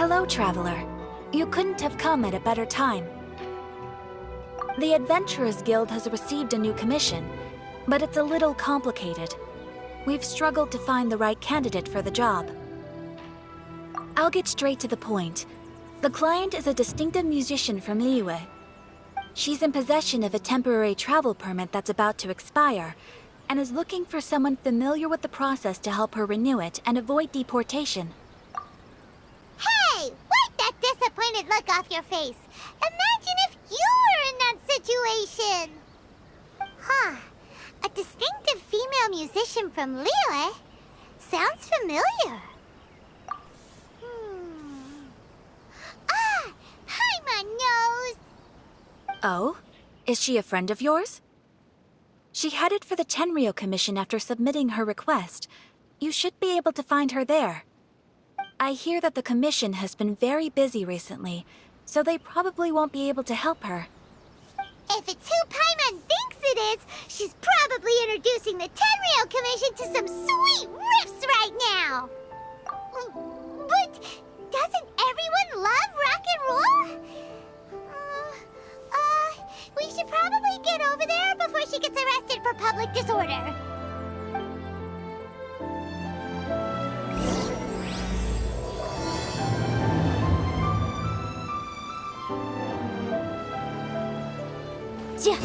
Hello, traveler. You couldn't have come at a better time. The Adventurers Guild has received a new commission, but it's a little complicated. We've struggled to find the right candidate for the job. I'll get straight to the point. The client is a distinctive musician from Liyue. She's in possession of a temporary travel permit that's about to expire, and is looking for someone familiar with the process to help her renew it and avoid deportation. Hey! Wipe that disappointed look off your face! Imagine if you were in that situation! Huh. A distinctive female musician from Liyue? Sounds familiar. Ah! Paimon knows! Oh? Is she a friend of yours? She headed for the Tenryou Commission after submitting her request. You should be able to find her there. I hear that the commission has been very busy recently, so they probably won't be able to help her. If it's who Paimon thinks it is, she's probably introducing the Tenryou Commission to some sweet riffs right now! But doesn't everyone love rock and roll? We should probably get over there before she gets arrested for public disorder. Yeah.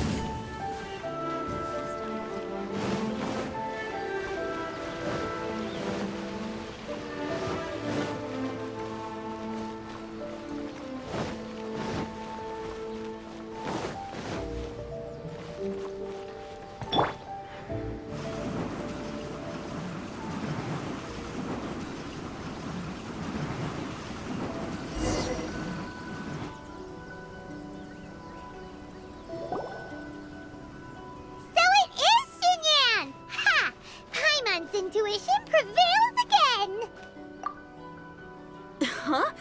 Intuition prevails again! Huh?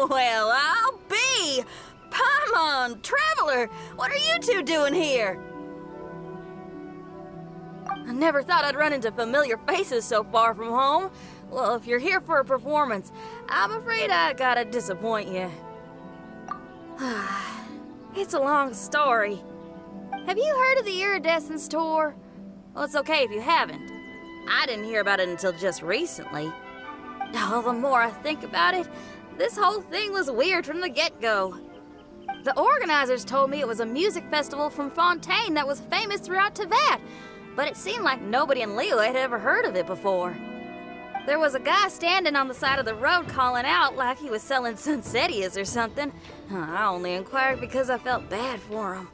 Well, I'll be! Paimon, Traveler, what are you two doing here? I never thought I'd run into familiar faces so far from home. Well, if you're here for a performance, I'm afraid I gotta disappoint you. It's a long story. Have you heard of the Iridescence Tour? Well, it's okay if you haven't. I didn't hear about it until just recently. Oh, the more I think about it, this whole thing was weird from the get-go. The organizers told me it was a music festival from Fontaine that was famous throughout Teyvat, but it seemed like nobody in Liyue had ever heard of it before. There was a guy standing on the side of the road calling out like he was selling Sunsetias or something. I only inquired because I felt bad for him.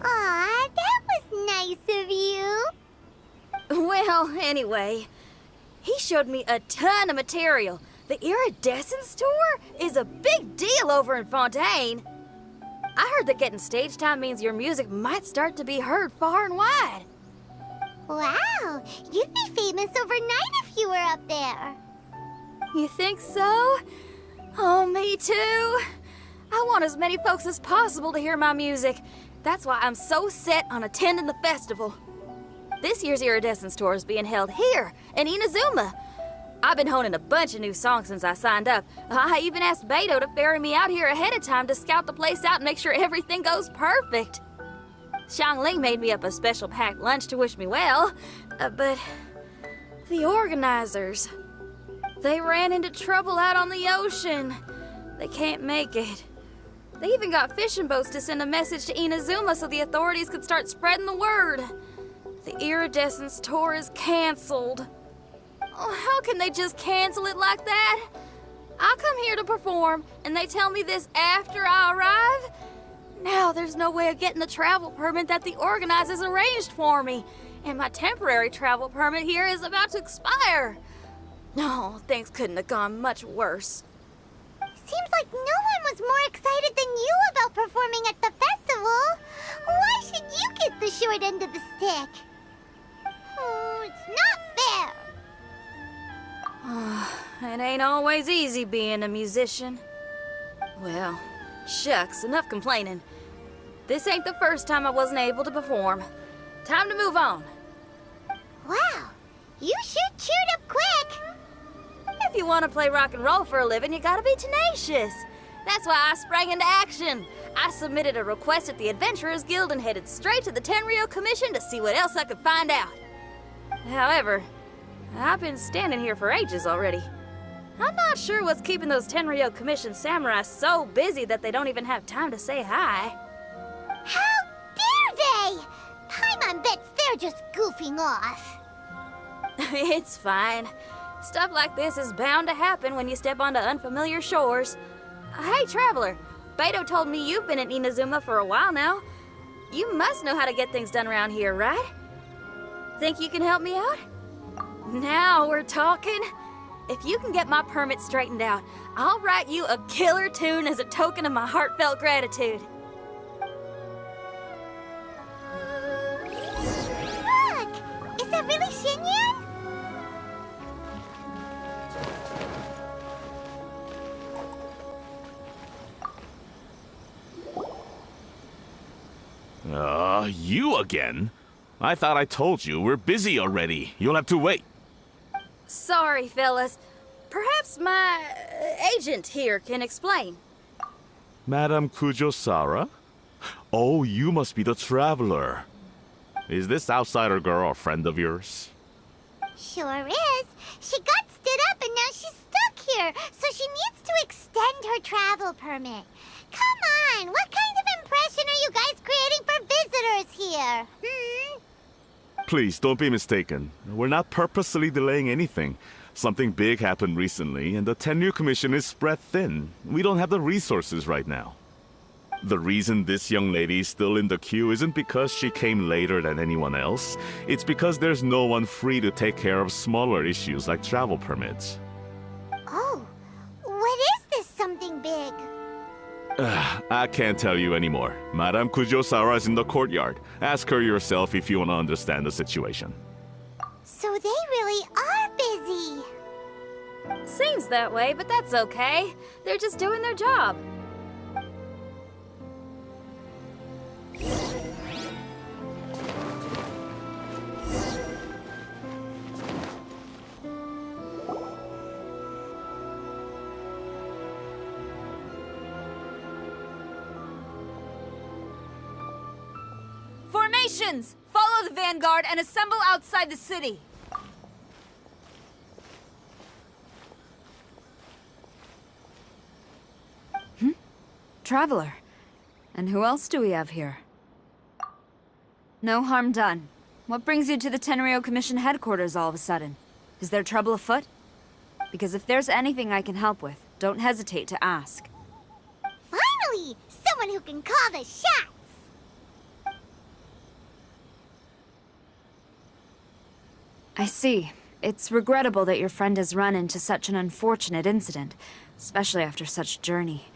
Aw, that was nice of you. Well, anyway, he showed me a ton of material. The Iridescence Tour is a big deal over in Fontaine. I heard that getting stage time means your music might start to be heard far and wide. Wow, you'd be famous overnight if you were up there. You think so? Oh, me too. I want as many folks as possible to hear my music. That's why I'm so set on attending the festival. This year's Iridescence Tour is being held here, in Inazuma. I've been honing a bunch of new songs since I signed up. I even asked Beto to ferry me out here ahead of time to scout the place out and make sure everything goes perfect. Xiangling made me up a special packed lunch to wish me well, but the organizers, they ran into trouble out on the ocean. They can't make it. They even got fishing boats to send a message to Inazuma so the authorities could start spreading the word. The Iridescence Tour is canceled. Oh, how can they just cancel it like that? I come here to perform, and they tell me this after I arrive? Now there's no way of getting the travel permit that the organizers arranged for me, and my temporary travel permit here is about to expire. No, things couldn't have gone much worse. Seems like no one was more excited than you about performing at the festival. Why should you get the short end of the stick? It's not fair. It ain't always easy being a musician. Well, shucks, enough complaining. This ain't the first time I wasn't able to perform. Time to move on. Wow, you sure cheered up quick. If If you want to play rock and roll for a living, you gotta be tenacious. That's why I sprang into action. I submitted a request at the Adventurers Guild and headed straight to the Tenryou Commission to see what else I could find out. However, I've been standing here for ages already. I'm not sure what's keeping those Tenryou Commission samurai so busy that they don't even have time to say hi. How dare they? Paimon bets they're just goofing off. It's fine. Stuff like this is bound to happen when you step onto unfamiliar shores. Hey, Traveler. Beto told me you've been at Inazuma for a while now. You must know how to get things done around here, right? Think you can help me out? Now we're talking. If you can get my permit straightened out, I'll write you a killer tune as a token of my heartfelt gratitude. Look! Is that really Xinyan? You again? I thought I told you we're busy already. You'll have to wait. Sorry, fellas. Perhaps my agent here can explain. Madame Kujo-Sara? Oh, you must be the traveler. Is this outsider girl a friend of yours? Sure is. She got stood up and now she's stuck here, so she needs to extend her travel permit. Come on, what kind of impression are you guys creating for visitors here? Please, don't be mistaken. We're not purposely delaying anything. Something big happened recently, and the Tenryou Commission is spread thin. We don't have the resources right now. The reason this young lady is still in the queue isn't because she came later than anyone else. It's because there's no one free to take care of smaller issues like travel permits. Oh, what is this something big? I can't tell you anymore. Madame Kujo-Sara is in the courtyard. Ask her yourself if you want to understand the situation. So they really are busy. Seems that way, but that's okay. They're just doing their job. Formations! Follow the vanguard and assemble outside the city. Traveler. And who else do we have here? No harm done. What brings you to the Tenryou Commission headquarters all of a sudden? Is there trouble afoot? Because if there's anything I can help with, don't hesitate to ask. Finally! Someone who can call the shots! I see. It's regrettable that your friend has run into such an unfortunate incident, especially after such a journey.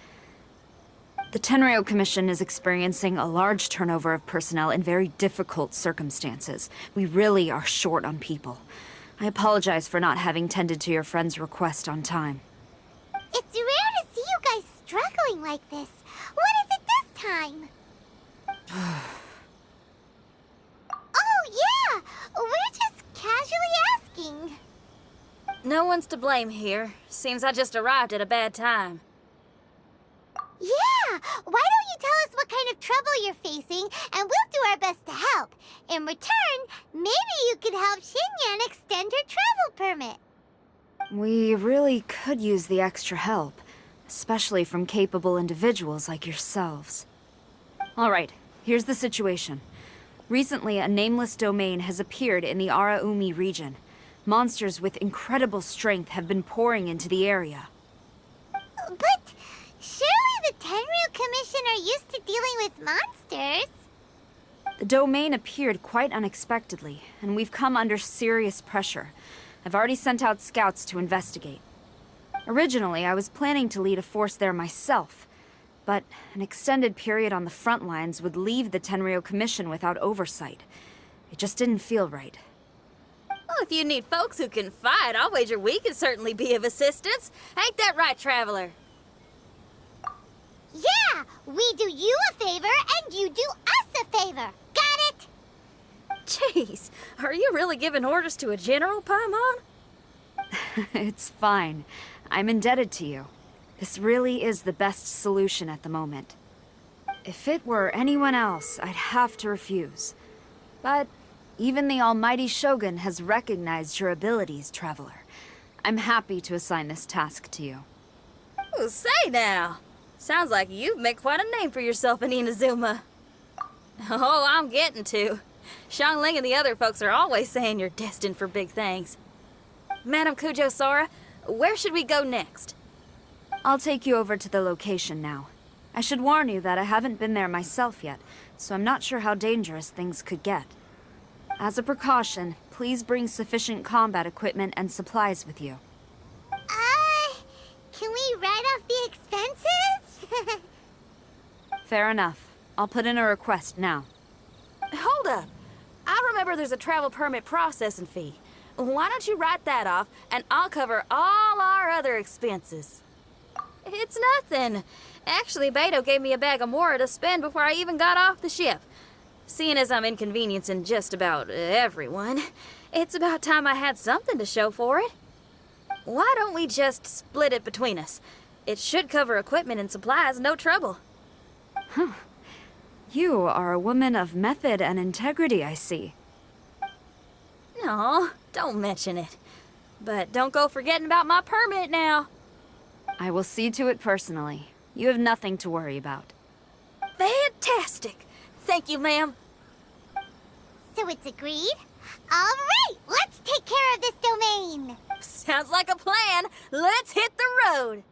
The Tenryou Commission is experiencing a large turnover of personnel in very difficult circumstances. We really are short on people. I apologize for not having tended to your friend's request on time. It's rare to see you guys struggling like this. What is it this time? Oh, yeah! We're just casually asking. No one's to blame here. Seems I just arrived at a bad time. Yeah! Why don't you tell us what kind of trouble you're facing, and we'll do our best to help. In return, maybe you could help Xinyan extend her travel permit. We really could use the extra help, especially from capable individuals like yourselves. All right, here's the situation. Recently, a nameless domain has appeared in the Araumi region. Monsters with incredible strength have been pouring into the area. But surely the Tenryou Commission are used to dealing with monsters. The domain appeared quite unexpectedly, and we've come under serious pressure. I've already sent out scouts to investigate. Originally, I was planning to lead a force there myself, but an extended period on the front lines would leave the Tenryou Commission without oversight. It just didn't feel right. Well, if you need folks who can fight, I'll wager we can certainly be of assistance. Ain't that right, Traveler? Yeah! We do you a favor, and you do us a favor. Got it? Jeez, are you really giving orders to a general, Paimon? It's fine. I'm indebted to you. This really is the best solution at the moment. If it were anyone else, I'd have to refuse. But even the almighty Shogun has recognized your abilities, Traveler. I'm happy to assign this task to you. Ooh, say now. Sounds like you've made quite a name for yourself in Inazuma. Oh, I'm getting to. Xiangling and the other folks are always saying you're destined for big things. Madam Kujo Sora, where should we go next? I'll take you over to the location now. I should warn you that I haven't been there myself yet, so I'm not sure how dangerous things could get. As a precaution, please bring sufficient combat equipment and supplies with you. Can we write off the expenses? Fair enough. I'll put in a request now. Hold up. I remember there's a travel permit processing fee. Why don't you write that off, and I'll cover all our other expenses. It's nothing. Actually, Beto gave me a bag of Mora to spend before I even got off the ship. Seeing as I'm inconveniencing just about everyone, it's about time I had something to show for it. Why don't we just split it between us? It should cover equipment and supplies, no trouble. You are a woman of method and integrity, I see. No, don't mention it. But don't go forgetting about my permit now. I will see to it personally. You have nothing to worry about. Fantastic. Thank you, ma'am. So it's agreed? Alright, let's take care of this domain! Sounds like a plan. Let's hit the road.